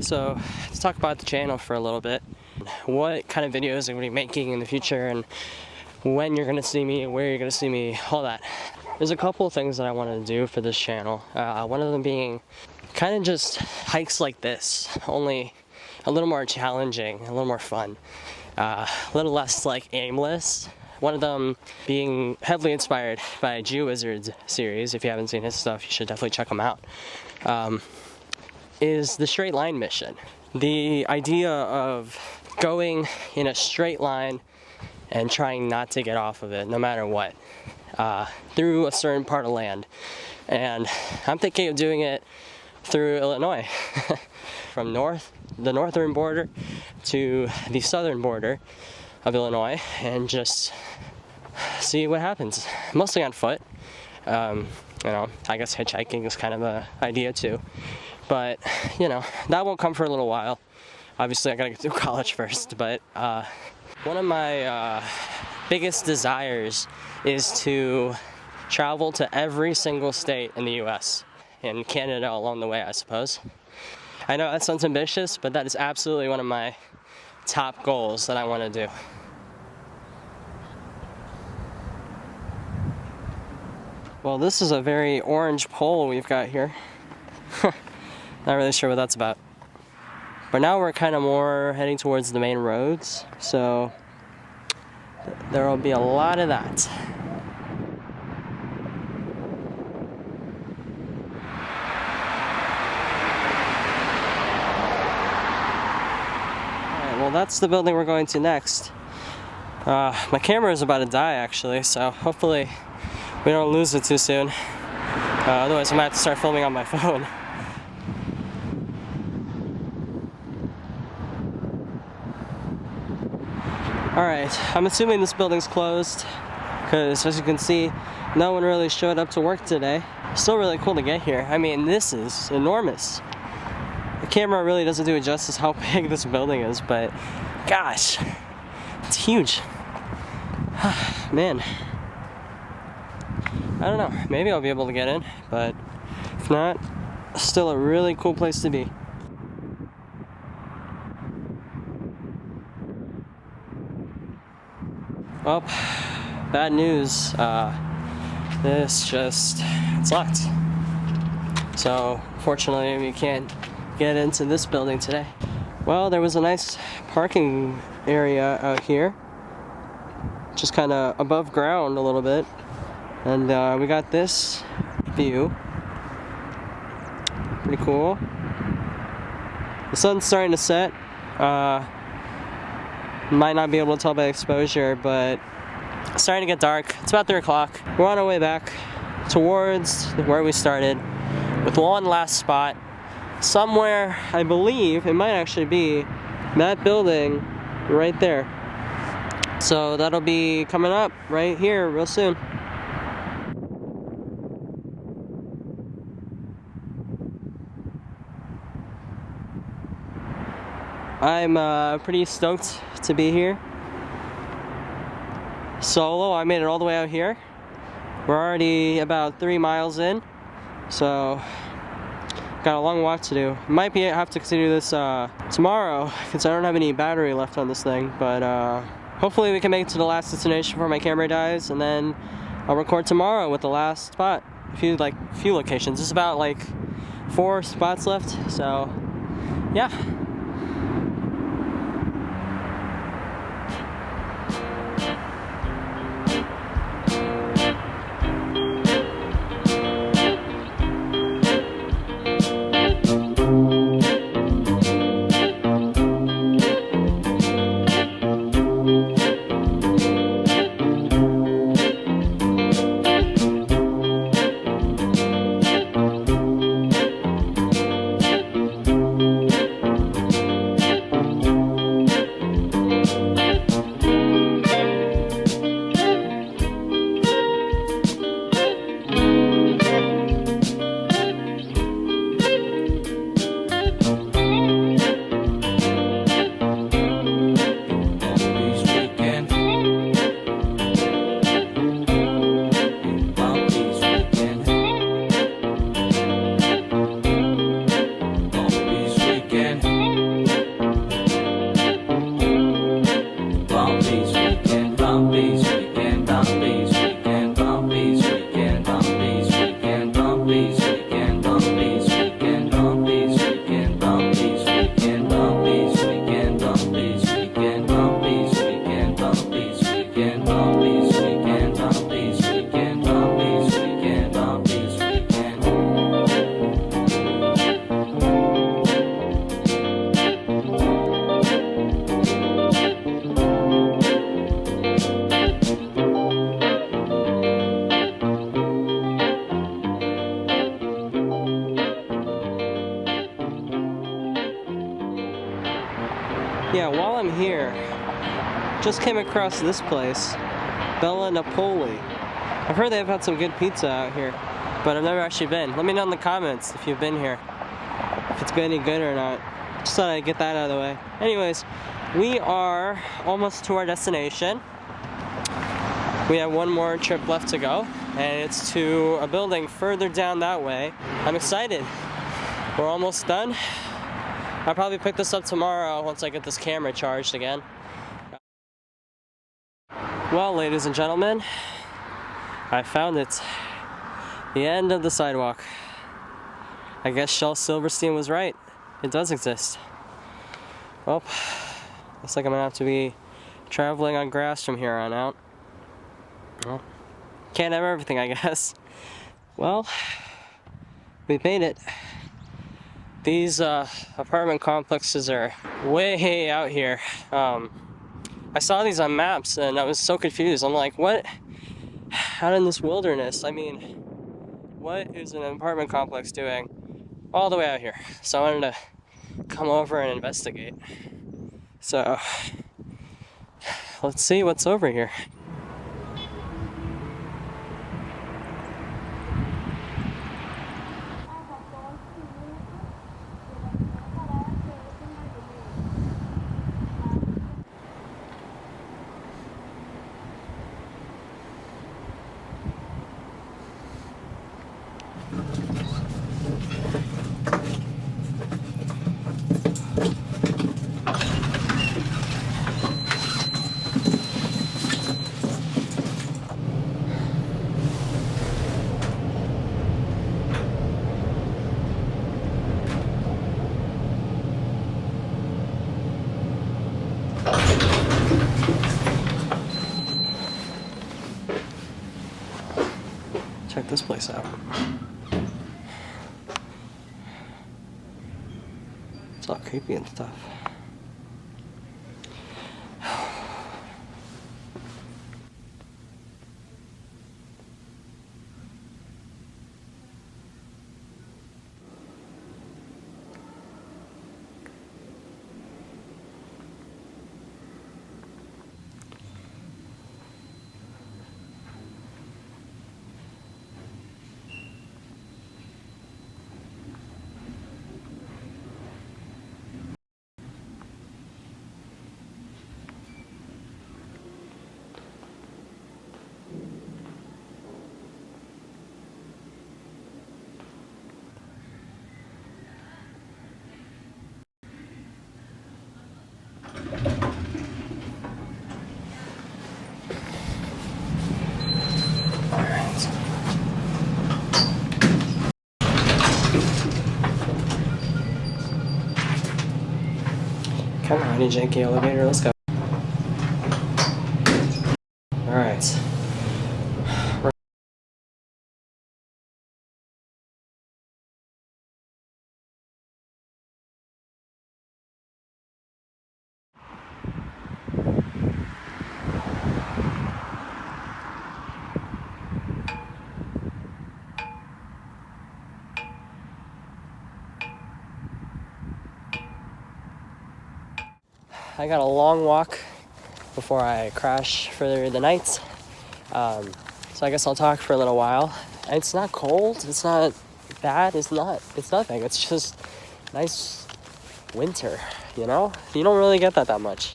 So let's talk about the channel for a little bit. What kind of videos I'm going to be making in the future, and when you're going to see me, where you're going to see me, all that. There's a couple of things that I want to do for this channel. One of them being kind of just hikes like this, only a little more challenging, a little more fun, a little less like aimless. One of them being heavily inspired by GeoWizard's series. If you haven't seen his stuff, you should definitely check him out. Is the straight line mission. The idea of going in a straight line and trying not to get off of it, no matter what, through a certain part of land. And I'm thinking of doing it through Illinois, from the northern border to the southern border of Illinois, and just see what happens. Mostly on foot. You know, I guess hitchhiking is kind of an idea too. But, you know, that won't come for a little while. Obviously, I gotta get through college first, but one of my biggest desires is to travel to every single state in the US, and Canada along the way, I suppose. I know that sounds ambitious, but that is absolutely one of my top goals that I want to do. Well, this is a very orange pole we've got here. Not really sure what that's about. But now we're kind of more heading towards the main roads, so there will be a lot of that. Alright, well, that's the building we're going to next. My camera is about to die, actually, so hopefully we don't lose it too soon. Otherwise, I might have to start filming on my phone. Alright, I'm assuming this building's closed, because as you can see, no one really showed up to work today. Still really cool to get here. I mean, this is enormous. The camera really doesn't do it justice how big this building is, but gosh, it's huge. Man. I don't know, maybe I'll be able to get in, but if not, still a really cool place to be. Well, bad news. It's locked. So, fortunately, we can't get into this building today. Well, there was a nice parking area out here, just kind of above ground a little bit, and we got this view. Pretty cool. The sun's starting to set. Might not be able to tell by exposure, but it's starting to get dark. It's about 3 o'clock. We're on our way back towards where we started with one last spot. Somewhere, I believe, it might actually be that building right there. So that'll be coming up right here real soon. I'm pretty stoked to be here. Solo, I made it all the way out here. We're already about 3 miles in, so got a long walk to do. Might have to continue this tomorrow, because I don't have any battery left on this thing, but hopefully we can make it to the last destination before my camera dies, and then I'll record tomorrow with the last spot. A few locations. There's about 4 spots left, so yeah. Yeah, while I'm here, just came across this place, Bella Napoli. I've heard they've had some good pizza out here, but I've never actually been. Let me know in the comments if you've been here, if it's been any good or not. Just thought I'd get that out of the way. Anyways, we are almost to our destination. We have one more trip left to go, and it's to a building further down that way. I'm excited. We're almost done. I'll probably pick this up tomorrow once I get this camera charged again. Well, ladies and gentlemen, I found it. The end of the sidewalk. I guess Shel Silverstein was right. It does exist. Well, looks like I'm gonna have to be traveling on grass from here on out. Well, can't have everything, I guess. Well, we made it. These apartment complexes are way out here. I saw these on maps and I was so confused. I'm like, what? Out in this wilderness? I mean, what is an apartment complex doing all the way out here? So I wanted to come over and investigate. So, let's see what's over here. Check this place out. It's all creepy and stuff. Come on, any janky elevator, let's go. Alright. I got a long walk before I crash for the night. So I guess I'll talk for a little while. It's not cold, it's not bad, it's nothing. It's just nice winter, you know? You don't really get that much.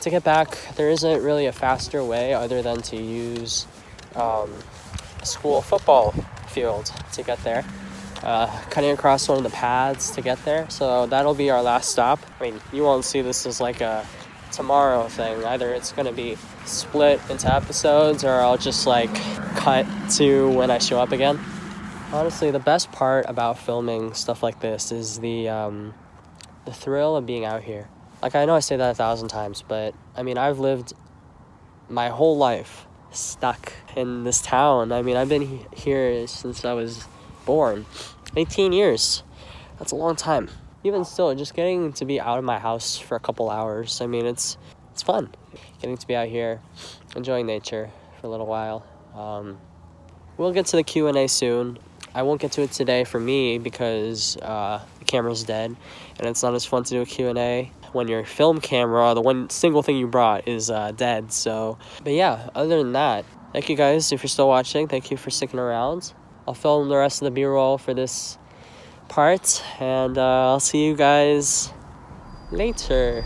To get back, there isn't really a faster way other than to use a school football field to get there. Cutting across one of the paths to get there. So that'll be our last stop. I mean, you won't see this as like a tomorrow thing. Either it's going to be split into episodes or I'll just like cut to when I show up again. Honestly, the best part about filming stuff like this is the thrill of being out here. Like, I know I say that 1,000 times, but I mean, I've lived my whole life stuck in this town. I mean, I've been here since I was born. 18 years. That's a long time. Even still, just getting to be out of my house for a couple hours, I mean, it's fun. Getting to be out here, enjoying nature for a little while. We'll get to the Q&A soon. I won't get to it today for me because the camera's dead and it's not as fun to do a Q&A when your film camera, the one single thing you brought, is dead. So, but yeah, other than that, thank you guys if you're still watching. Thank you for sticking around. I'll film the rest of the B-roll for this part, and I'll see you guys later.